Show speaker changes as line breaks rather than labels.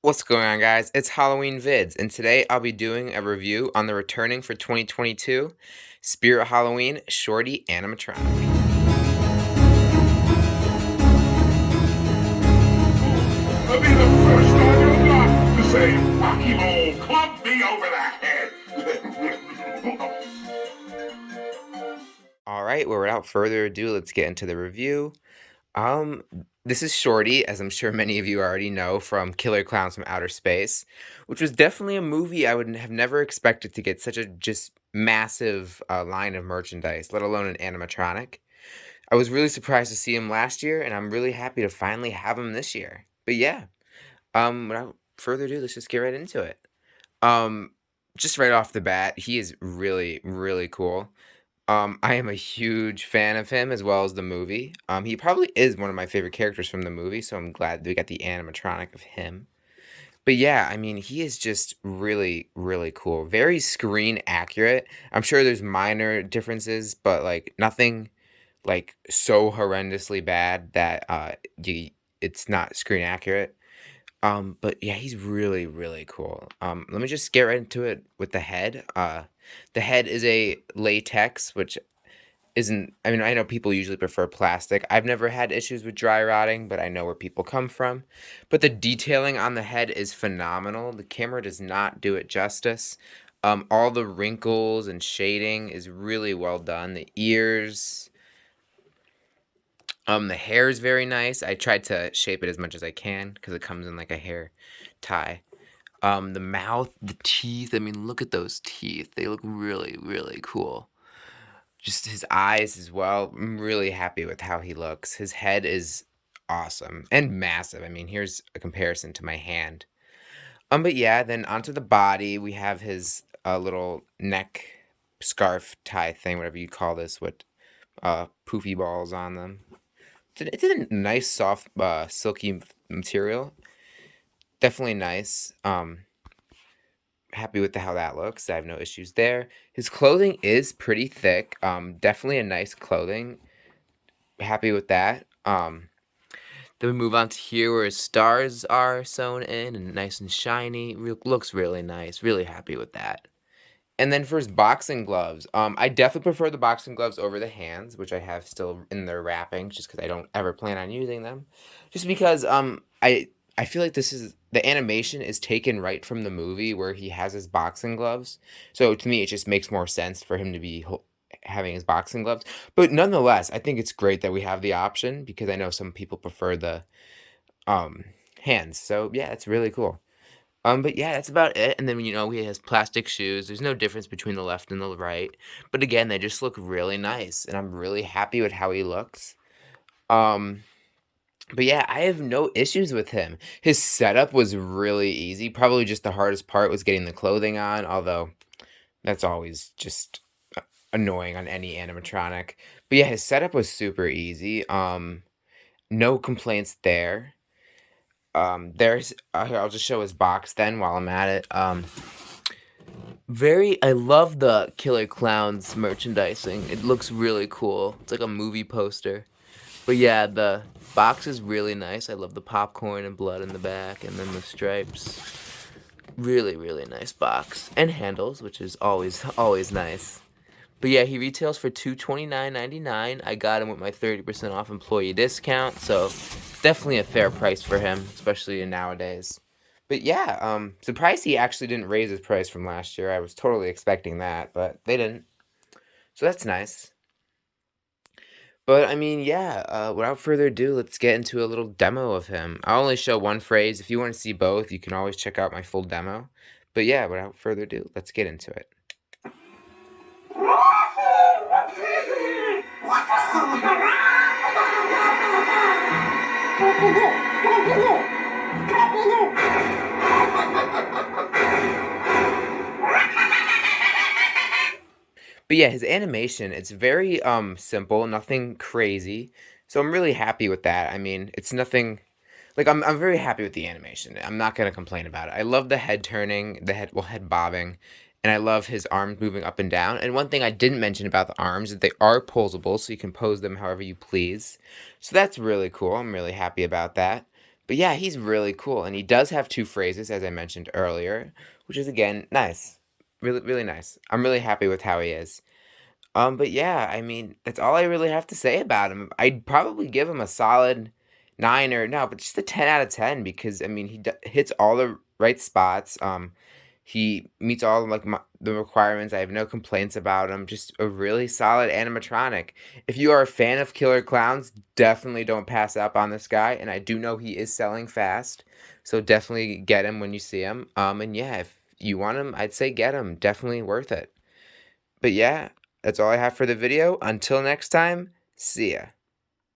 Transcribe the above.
What's going on, guys? It's Halloween VIDZ, and today I'll be doing a review on the returning for 2022 Spirit Halloween Shorty Animatronic.
I'll be the first on your block to say, Akimo, club me over the head.
Alright, well, without further ado, let's get into the review. Um, this is Shorty, as I'm sure many of you already know from Killer Clowns from Outer Space, which was definitely a movie I would have never expected to get such a just massive line of merchandise, let alone an animatronic. I was really surprised to see him last year, and I'm really happy to finally have him this year. But yeah, without further ado, let's just get right into it. Um, just right off the bat, he is really, really cool. I am a huge fan of him as well as the movie. He probably is one of my favorite characters from the movie, so I'm glad that we got the animatronic of him. But yeah, I mean, he is just really, really cool. Very screen accurate. I'm sure there's minor differences, but like nothing like so horrendously bad that it's not screen accurate. But yeah, he's really, really cool. Let me just get right into it with the head. The head is a latex, which isn't, I mean, I know people usually prefer plastic. I've never had issues with dry rotting, but I know where people come from. But the detailing on the head is phenomenal. The camera does not do it justice. All the wrinkles and shading is really well done. The ears, the hair is very nice. I tried to shape it as much as I can because it comes in like a hair tie. The mouth, the teeth, I mean, look at those teeth. They look really, really cool. Just his eyes as well. I'm really happy with how he looks. His head is awesome and massive. I mean, here's a comparison to my hand. But yeah, then onto the body, we have his little neck scarf tie thing, whatever you call this, with poofy balls on them. It's a nice, soft, silky material. Definitely nice. Happy with how that looks. I have no issues there. His clothing is pretty thick. Definitely a nice clothing. Happy with that. Then we move on to here where his stars are sewn in and nice and shiny. Looks really nice. Really happy with that. And then for his boxing gloves, I definitely prefer the boxing gloves over the hands, which I have still in their wrapping, just because I don't ever plan on using them. Just because I feel like the animation is taken right from the movie where he has his boxing gloves. So to me, it just makes more sense for him to be having his boxing gloves. But nonetheless, I think it's great that we have the option because I know some people prefer the um hands. So yeah, it's really cool. But yeah, that's about it. And then, he has plastic shoes. There's no difference between the left and the right. But again, they just look really nice, and I'm really happy with how he looks. Um, but yeah, I have no issues with him. His setup was really easy. Probably just the hardest part was getting the clothing on, although that's always just annoying on any animatronic. But yeah, his setup was super easy. No complaints there. There's here, I'll just show his box then while I'm at it. I love the Killer Clowns merchandising. It looks really cool. It's like a movie poster. But yeah, the box is really nice. I love the popcorn and blood in the back, and then the stripes. Really, really nice box. And handles, which is always, always nice. But yeah, he retails for $229.99. I got him with my 30% off employee discount, so definitely a fair price for him, especially in nowadays. But yeah, surprised he actually didn't raise his price from last year. I was totally expecting that, but they didn't. So that's nice. But I mean, yeah, without further ado, let's get into a little demo of him. I'll only show one phrase. If you want to see both, you can always check out my full demo. But yeah, without further ado, let's get into it. But yeah, his animation, it's very simple, nothing crazy. So I'm really happy with that. I mean, it's nothing like I'm very happy with the animation. I'm not gonna complain about it. I love the head turning, head bobbing, and I love his arms moving up and down. And one thing I didn't mention about the arms is they are posable, so you can pose them however you please. So that's really cool. I'm really happy about that. But yeah, he's really cool, and he does have 2 phrases, as I mentioned earlier, which is, again, nice. Really, really nice. I'm really happy with how he is. But yeah, I mean, that's all I really have to say about him. I'd probably give him a solid 9 or no, but just a 10 out of 10 because, I mean, hits all the right spots. He meets all of, like, the requirements. I have no complaints about him. Just a really solid animatronic. If you are a fan of killer clowns, definitely don't pass up on this guy. And I do know he is selling fast, so definitely get him when you see him. And yeah, if you want him, I'd say get him. Definitely worth it. But yeah, that's all I have for the video. Until next time, see ya.